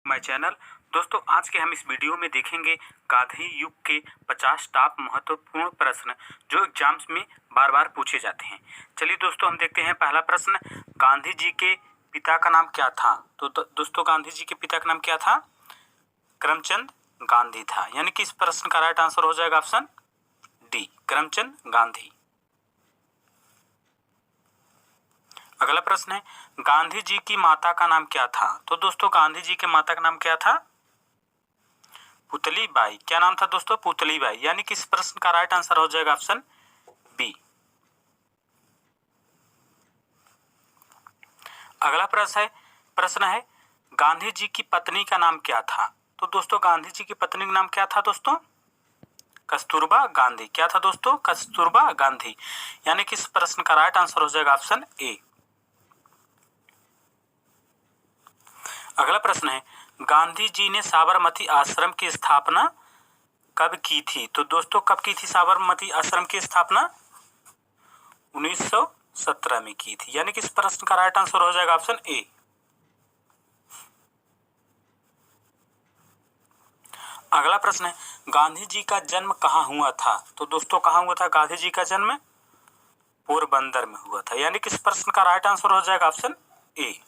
My channel. दोस्तों, आज के हम इस वीडियो में देखेंगे गांधी युग के 50 टॉप महत्वपूर्ण प्रश्न जो एग्जाम्स में बार बार पूछे जाते हैं। चलिए दोस्तों, हम देखते हैं पहला प्रश्न, गांधी जी के पिता का नाम क्या था? तो दोस्तों, गांधी जी के पिता का नाम क्या था? करमचंद गांधी था। यानी कि इस प्रश्न का राइट आंसर हो जाएगा ऑप्शन डी, करमचंद गांधी। अगला प्रश्न है, गांधी जी की माता का नाम क्या था? तो दोस्तों, गांधी जी के माता का नाम क्या था? पुतली बाई। क्या नाम था दोस्तों? पुतली बाई। यानी कि इस प्रश्न का राइट आंसर हो जाएगा ऑप्शन बी। अगला प्रश्न है गांधी जी की पत्नी का नाम क्या था? तो दोस्तों, गांधी जी की पत्नी का नाम क्या था दोस्तों? कस्तूरबा गांधी। क्या था दोस्तों? कस्तूरबा गांधी। यानी कि इस प्रश्न का राइट आंसर हो जाएगा ऑप्शन ए। अगला प्रश्न है, गांधी जी ने साबरमती आश्रम की स्थापना कब की थी? तो दोस्तों, कब की थी साबरमती आश्रम की स्थापना? 1917 में की थी। यानी कि इस प्रश्न का राइट आंसर हो जाएगा ऑप्शन ए। अगला प्रश्न है, गांधी जी का जन्म कहाँ हुआ था? तो दोस्तों, कहाँ हुआ था गांधी जी का जन्म? पोरबंदर में हुआ था। यानी कि इस प्रश्न का राइट आंसर हो जाएगा ऑप्शन ए।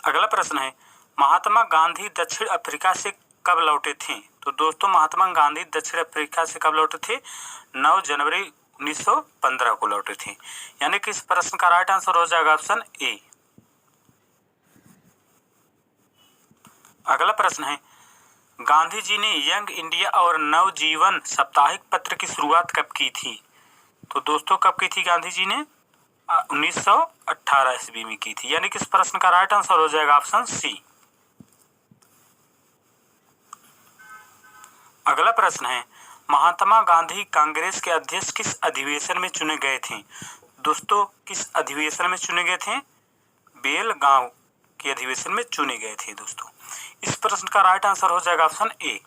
अगला प्रश्न है, महात्मा गांधी दक्षिण अफ्रीका से कब लौटे थे? तो दोस्तों, महात्मा गांधी दक्षिण अफ्रीका से कब लौटे थे? 9 जनवरी 1915 को लौटे थे। यानी कि इस प्रश्न का राइट आंसर हो जाएगा ऑप्शन ए। अगला प्रश्न है, गांधी जी ने यंग इंडिया और नवजीवन साप्ताहिक पत्र की शुरुआत कब की थी? तो दोस्तों, कब की थी गांधी जी ने? 1918 ईस्वी में की थी। यानी कि इस प्रश्न का राइट आंसर हो जाएगा ऑप्शन सी। अगला प्रश्न है, महात्मा गांधी कांग्रेस के अध्यक्ष किस अधिवेशन में चुने गए थे? दोस्तों, किस अधिवेशन में चुने गए थे? बेलगांव के अधिवेशन में चुने गए थे दोस्तों। इस प्रश्न का राइट आंसर हो जाएगा ऑप्शन ए।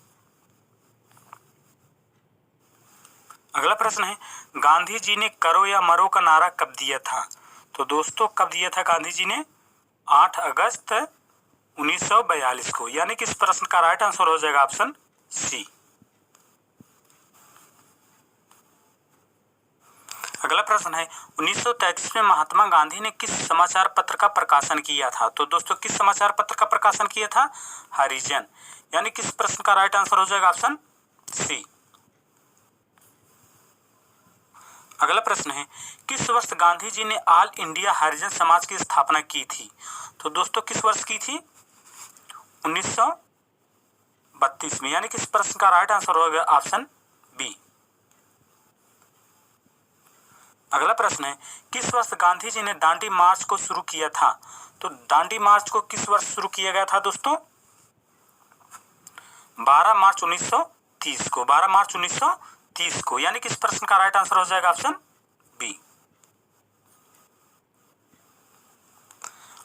अगला प्रश्न है, गांधी जी ने करो या मरो का नारा कब दिया था? तो दोस्तों, कब दिया था गांधी जी ने? 8 अगस्त 1942 को। यानी कि इस प्रश्न का राइट आंसर हो जाएगा ऑप्शन सी। अगला प्रश्न है, 1933 में महात्मा गांधी ने किस समाचार पत्र का प्रकाशन किया था? तो दोस्तों, किस समाचार पत्र का प्रकाशन किया था? हरिजन। यानी कि इस प्रश्न का राइट आंसर हो जाएगा ऑप्शन सी। अगला प्रश्न है, किस वर्ष गांधी जी ने ऑल इंडिया हरिजन समाज की स्थापना की थी? तो दोस्तों, किस वर्ष की थी? 1932 में। यानी कि इस प्रश्न का राइट आंसर होगा ऑप्शन बी। अगला प्रश्न है, किस वर्ष गांधी जी ने दांडी मार्च को शुरू किया था? तो दांडी मार्च को किस वर्ष शुरू किया गया था दोस्तों? 12 मार्च 1930 को। 12 मार्च 1930 को। यानी कि इस प्रश्न का राइट आंसर हो जाएगा ऑप्शन बी।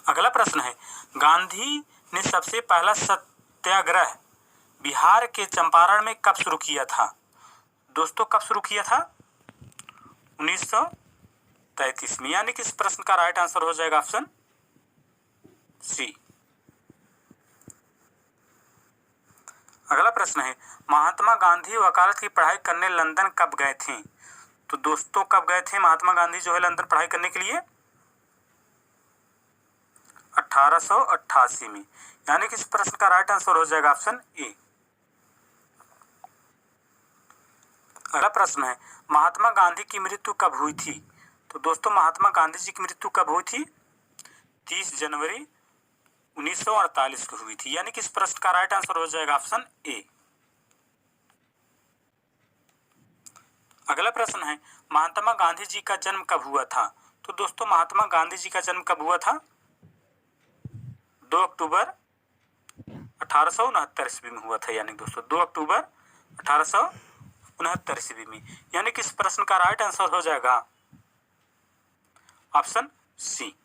अगला प्रश्न है, गांधी ने सबसे पहला सत्याग्रह बिहार के चंपारण में कब शुरू किया था? दोस्तों, कब शुरू किया था? 1933 में। यानी कि इस प्रश्न का राइट आंसर हो जाएगा ऑप्शन सी। अगला प्रश्न है, महात्मा गांधी वकालत की पढ़ाई करने लंदन कब गए थे? तो दोस्तों, कब गए थे महात्मा गांधी जो है लंदन पढ़ाई करने के लिए? 1888 में। यानी कि इस प्रश्न का राइट आंसर हो जाएगा ऑप्शन ए। अगला प्रश्न है, महात्मा गांधी की मृत्यु कब हुई थी? तो दोस्तों, महात्मा गांधी जी की मृत्यु कब हुई थी? 30 जनवरी 1948 को हुई थी। यानी कि इस प्रश्न का राइट आंसर हो जाएगा ऑप्शन ए। अगला प्रश्न है, महात्मा गांधी जी का जन्म कब हुआ था? तो दोस्तों, महात्मा गांधी जी का जन्म कब हुआ था? 2 अक्टूबर 1869 ईस्वी में हुआ था। यानी दोस्तों, 2 अक्टूबर 1869 ईस्वी में। यानी कि इस प्रश्न का राइट आंसर हो जाएगा ऑप्शन सी।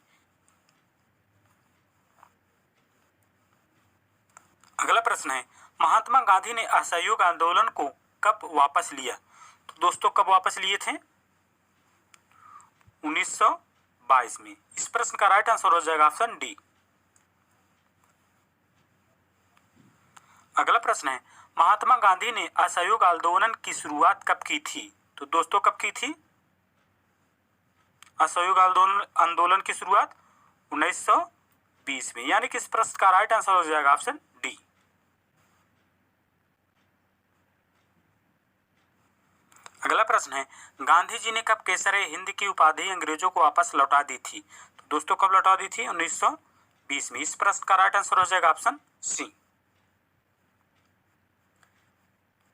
अगला प्रश्न है, महात्मा गांधी ने असहयोग आंदोलन को कब वापस लिया? तो दोस्तों, कब वापस लिए थे? 1922 में। इस प्रश्न का राइट आंसर हो जाएगा ऑप्शन डी। अगला प्रश्न है, महात्मा गांधी ने असहयोग आंदोलन की शुरुआत कब की थी? तो दोस्तों कब की थी असहयोग आंदोलन की शुरुआत? 1920 में। यानी कि इस प्रश्न का राइट आंसर हो जाएगा ऑप्शन डी। अगला प्रश्न है, गांधी जी ने कब केसर-ए-हिंद की उपाधि अंग्रेजों को वापस लौटा दी थी? तो दोस्तों कब लौटा दी थी? 1920 में। इस प्रश्न का राइट आंसर हो जाएगा ऑप्शन सी।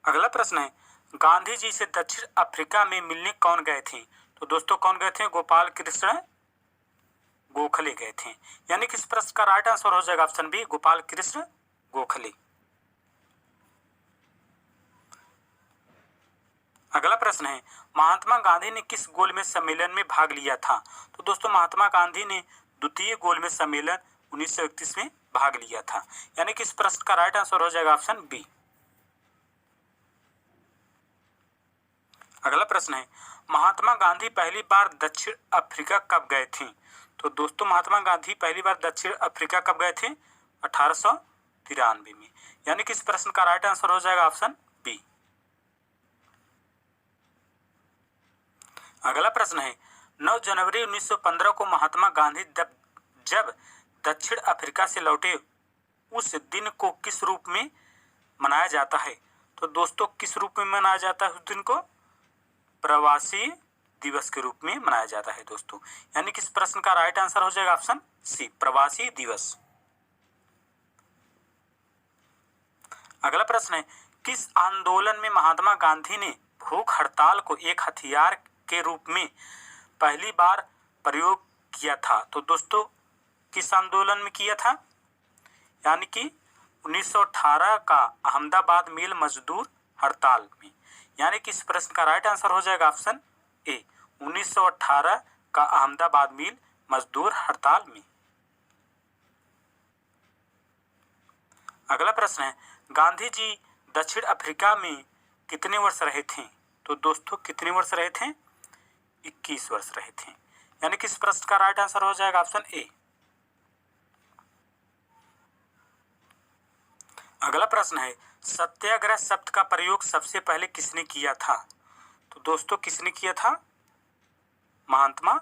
अगला प्रश्न है, गांधी जी से दक्षिण अफ्रीका में मिलने कौन गए थे? तो दोस्तों कौन गए थे? गोपाल कृष्ण गोखले गए थे। यानी कि इस प्रश्न का राइट आंसर हो जाएगा ऑप्शन बी, गोपाल कृष्ण गोखले। अगला प्रश्न है, महात्मा गांधी ने किस गोलमेज सम्मेलन में भाग लिया था? तो दोस्तों महात्मा गांधी ने द्वितीय गोलमेज सम्मेलन 1931 में भाग लिया था। यानी कि इस प्रश्न का राइट आंसर हो जाएगा ऑप्शन बी। अगला प्रश्न है, महात्मा गांधी पहली बार दक्षिण अफ्रीका कब गए थे? तो दोस्तों महात्मा गांधी पहली बार दक्षिण अफ्रीका कब गए थे? 1893 में। यानी कि इस प्रश्न का राइट आंसर हो जाएगा ऑप्शन बी। अगला प्रश्न है, 9 जनवरी 1915 को महात्मा गांधी जब दक्षिण अफ्रीका से लौटे उस दिन को किस रूप में मनाया जाता है? तो दोस्तों किस रूप में मनाया जाता है उस दिन को? प्रवासी दिवस के रूप में मनाया जाता है दोस्तों। यानी कि इस प्रश्न का राइट आंसर हो जाएगा ऑप्शन सी, प्रवासी दिवस। अगला प्रश्न है, किस आंदोलन में महात्मा गांधी ने भूख हड़ताल को एक हथियार के रूप में पहली बार प्रयोग किया था? तो दोस्तों किस आंदोलन में किया था? यानी कि 1918 का अहमदाबाद मिल मजदूर हड़ताल में। यानी कि इस प्रश्न का राइट आंसर हो जाएगा ऑप्शन ए, 1918 का अहमदाबाद मिल मजदूर हड़ताल में। अगला प्रश्न है, गांधी जी दक्षिण अफ्रीका में कितने वर्ष रहे थे? तो दोस्तों कितने वर्ष रहे थे? 21 वर्ष रहे थे। यानी कि इस प्रश्न का राइट आंसर हो जाएगा ऑप्शन ए। अगला प्रश्न है, सत्याग्रह शब्द का प्रयोग सबसे पहले किसने किया था? तो दोस्तों किसने किया था? महात्मा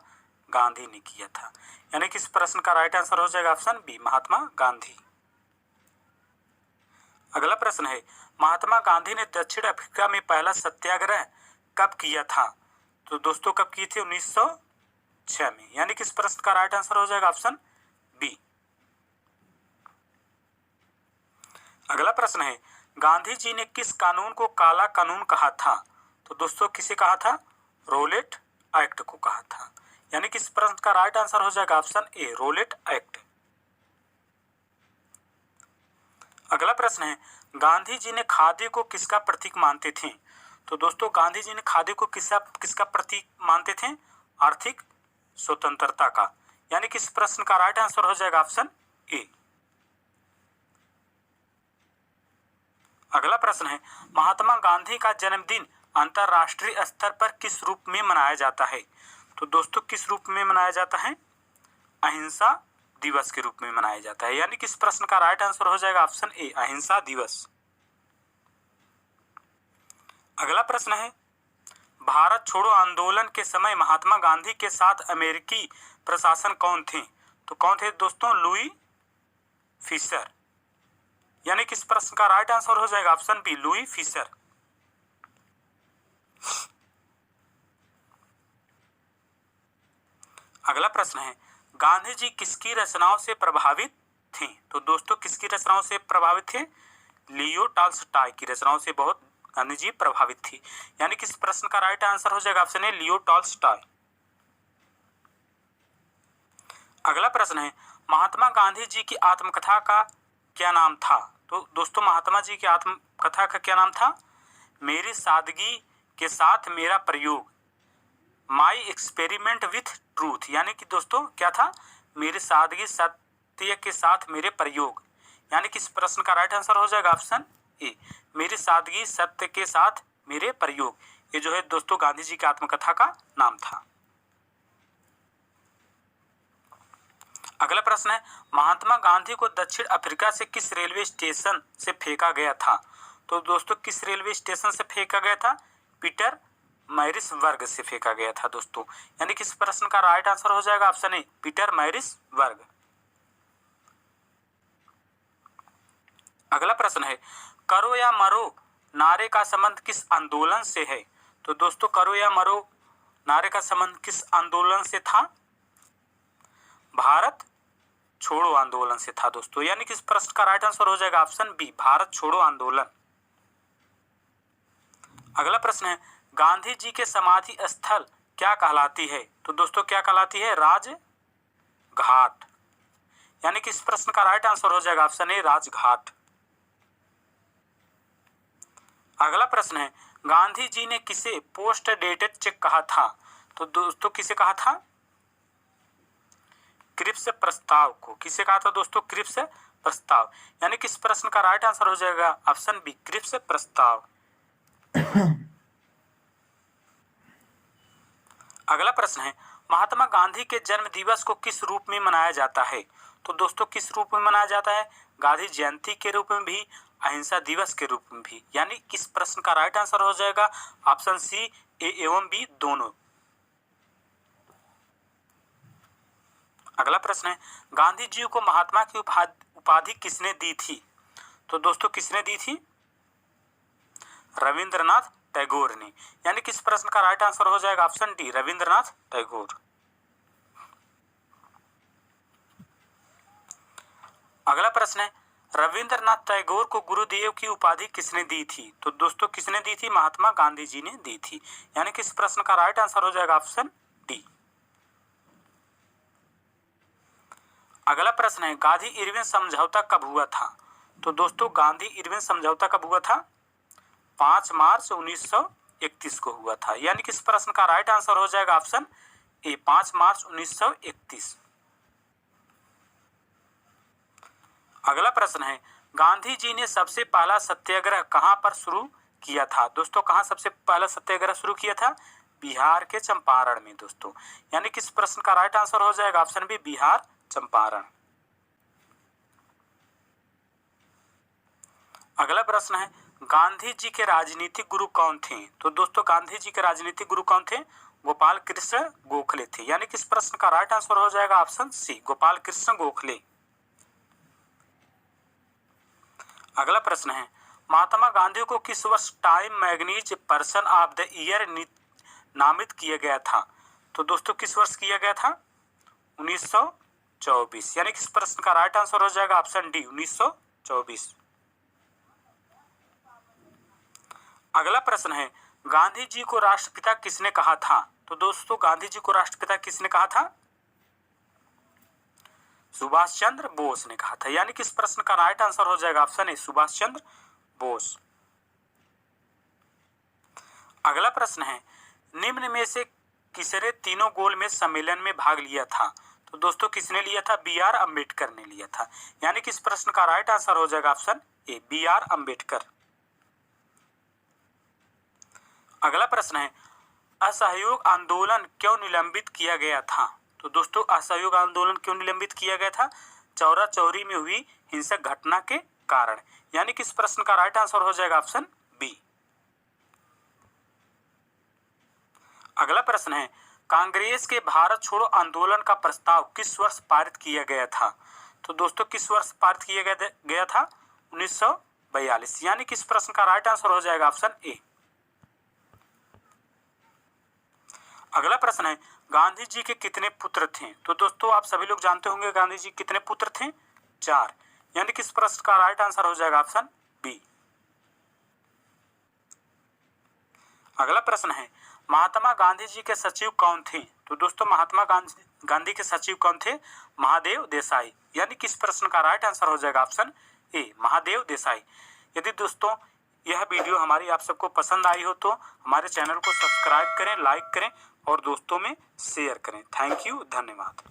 गांधी ने किया था। यानी कि इस प्रश्न का राइट आंसर हो जाएगा ऑप्शन बी, महात्मा गांधी। अगला प्रश्न है, महात्मा गांधी ने दक्षिण अफ्रीका में पहला सत्याग्रह कब किया था? तो दोस्तों कब की थी? 1906 में। यानी कि इस प्रश्न का राइट आंसर हो जाएगा ऑप्शन बी। अगला प्रश्न है, गांधी जी ने किस कानून को काला कानून कहा था? तो दोस्तों किसे कहा था? रोलेट एक्ट को कहा था। यानी कि इस प्रश्न का राइट आंसर हो जाएगा ऑप्शन ए, रोलेट एक्ट। अगला प्रश्न है, गांधी जी ने खादी को किसका प्रतीक मानते थे? तो दोस्तों गांधी जी ने खादी को किसका प्रतीक मानते थे? आर्थिक स्वतंत्रता का। यानी कि इस प्रश्न का राइट आंसर हो जाएगा ऑप्शन ए। अगला प्रश्न है, महात्मा गांधी का जन्मदिन अंतरराष्ट्रीय स्तर पर किस रूप में मनाया जाता है? तो दोस्तों किस रूप में मनाया जाता है? अहिंसा दिवस के रूप में मनाया जाता है। यानी कि इस प्रश्न का राइट आंसर हो जाएगा ऑप्शन ए, अहिंसा दिवस। अगला प्रश्न है, भारत छोड़ो आंदोलन के समय महात्मा गांधी के साथ अमेरिकी प्रशासन कौन थे? तो कौन थे दोस्तों? Louis Fischer. यानी कि इस प्रश्न का राइट आंसर हो जाएगा ऑप्शन बी, लुई फिशर। अगला प्रश्न है, गांधी जी किसकी रचनाओं से प्रभावित थे? तो दोस्तों किसकी रचनाओं से प्रभावित थे? लियो टॉल्स्टॉय की रचनाओं से बहुत गांधी जी प्रभावित थी। यानी कि इस प्रश्न का राइट आंसर हो जाएगा ऑप्शन ए, लियो टॉल्स्टॉय। अगला प्रश्न है, महात्मा गांधी जी की आत्मकथा का क्या नाम था? तो दोस्तों महात्मा जी की आत्मकथा का क्या नाम था? मेरी सादगी के साथ मेरा प्रयोग, माई एक्सपेरिमेंट विथ ट्रूथ। यानी कि दोस्तों क्या था? मेरी सादगी सत्य के साथ मेरे प्रयोग। यानी कि इस प्रश्न का राइट आंसर हो जाएगा ऑप्शन ए, मेरी सादगी सत्य के साथ मेरे प्रयोग। ये जो है दोस्तों गांधी जी की आत्मकथा का नाम था। अगला प्रश्न है, महात्मा गांधी को दक्षिण अफ्रीका से किस रेलवे स्टेशन से फेंका गया था? तो दोस्तों किस रेलवे स्टेशन से फेंका गया था? पीटर मैरिसबर्ग से फेंका गया था दोस्तों। यानी कि इस प्रश्न का राइट आंसर हो जाएगा ऑप्शन ए, पीटर मैरिसबर्ग। अगला प्रश्न है, करो या मरो नारे का संबंध किस आंदोलन से है? तो दोस्तों करो या मरो नारे का संबंध किस आंदोलन से था? भारत छोड़ो आंदोलन से था दोस्तों। यानी कि इस प्रश्न का राइट आंसर हो जाएगा ऑप्शन बी, भारत छोड़ो आंदोलन। अगला प्रश्न है, गांधी जी के समाधि स्थल क्या कहलाती है? तो दोस्तों क्या कहलाती है? राजघाट। यानी कि इस प्रश्न का राइट आंसर हो जाएगा ऑप्शन ए, राजघाट। अगला प्रश्न है, गांधी जी ने किसे पोस्ट डेटेड चेक कहा था? तो दोस्तों किसे कहा था? क्रिप्स प्रस्ताव को। किसे कहा था दोस्तों? क्रिप्स प्रस्ताव। यानी कि इस प्रश्न का राइट आंसर हो जाएगा ऑप्शन बी, क्रिप्स प्रस्ताव। अगला प्रश्न है, महात्मा गांधी के जन्म दिवस को किस रूप में मनाया जाता है? तो दोस्तों किस रूप में मनाया जाता है? गांधी जयंती के रूप में भी, अहिंसा दिवस के रूप में भी। यानी किस प्रश्न का राइट आंसर हो जाएगा ऑप्शन सी, ए एवं बी दोनों। अगला प्रश्न है, गांधी जी को महात्मा की उपाधि किसने दी थी? तो दोस्तों किसने दी थी? रविंद्रनाथ टैगोर ने। यानी कि इस प्रश्न का राइट आंसर हो जाएगा ऑप्शन डी, रविंद्रनाथ टैगोर। अगला प्रश्न है, रविंद्रनाथ टैगोर को गुरुदेव की उपाधि किसने दी थी? तो दोस्तों किसने दी थी? महात्मा गांधी जी ने दी थी। यानी कि इस प्रश्न का राइट आंसर हो जाएगा ऑप्शन डी। अगला प्रश्न है, गांधी इरविन समझौता कब हुआ था? तो दोस्तों गांधी इरविन समझौता कब हुआ था? 5 मार्च 1931 को हुआ था। यानी कि इस प्रश्न का राइट आंसर हो जाएगा ऑप्शन ए, 5 मार्च 1931। अगला प्रश्न है, गांधी जी ने सबसे पहला सत्याग्रह कहां पर शुरू किया था? दोस्तों कहां सबसे पहला सत्याग्रह शुरू किया था? बिहार के चंपारण में दोस्तों। यानी कि इस प्रश्न का राइट आंसर हो जाएगा ऑप्शन बी, बिहार चंपारण। अगला प्रश्न है, गांधी जी के राजनीतिक गुरु कौन थे? तो दोस्तों गांधी जी के राजनीतिक गुरु कौन थे? गोपाल कृष्ण गोखले थे। यानी कि इस प्रश्न का राइट आंसर हो जाएगा ऑप्शन सी, गोपाल कृष्ण गोखले। अगला प्रश्न है, महात्मा गांधी को किस वर्ष time magazine person of the year नामित किया गया था? तो दोस्तों किस वर्ष किया गया था? 1924। यानी कि इस प्रश्न का राइट आंसर हो जाएगा ऑप्शन डी, 1924। अगला प्रश्न है, गांधी जी को राष्ट्रपिता किसने कहा था? तो दोस्तों गांधी जी को राष्ट्रपिता किसने कहा था? सुभाष चंद्र बोस ने कहा था। यानी कि इस प्रश्न का राइट आंसर हो जाएगा ऑप्शन ए, सुभाष चंद्र बोस। अगला प्रश्न है, निम्न में से किसने तीनों गोलमेज सम्मेलन में भाग लिया था? तो दोस्तों किसने लिया था? बी आर अम्बेडकर ने लिया था। यानी कि इस प्रश्न का राइट आंसर हो जाएगा option A, B R Ambedkar. अगला प्रश्न है, असहयोग आंदोलन क्यों निलंबित किया गया था? तो दोस्तों असहयोग आंदोलन क्यों निलंबित किया गया था? चौरा चौरी में हुई हिंसक घटना के कारण। यानी कि इस प्रश्न का राइट आंसर हो जाएगा ऑप्शन बी। अगला प्रश्न है, कांग्रेस के भारत छोड़ो आंदोलन का प्रस्ताव किस वर्ष पारित किया गया था? तो दोस्तों किस वर्ष पारित किया गया था? 1942। यानी कि इस प्रश्न का राइट आंसर हो जाएगा ऑप्शन ए। अगला प्रश्न है, गांधी जी के कितने पुत्र थे? तो दोस्तों आप सभी लोग जानते होंगे गांधी जी कितने पुत्र थे? 4। यानी कि इस प्रश्न का राइट आंसर हो जाएगा ऑप्शन बी। अगला प्रश्न है, महात्मा गांधी जी के सचिव कौन थे? तो दोस्तों महात्मा गांधी के सचिव कौन थे? महादेव देसाई। यानी कि इस प्रश्न का राइट आंसर हो जाएगा ऑप्शन ए, महादेव देसाई। यदि दोस्तों यह वीडियो हमारी आप सबको पसंद आई हो तो हमारे चैनल को सब्सक्राइब करें, लाइक करें और दोस्तों में शेयर करें। थैंक यू, धन्यवाद।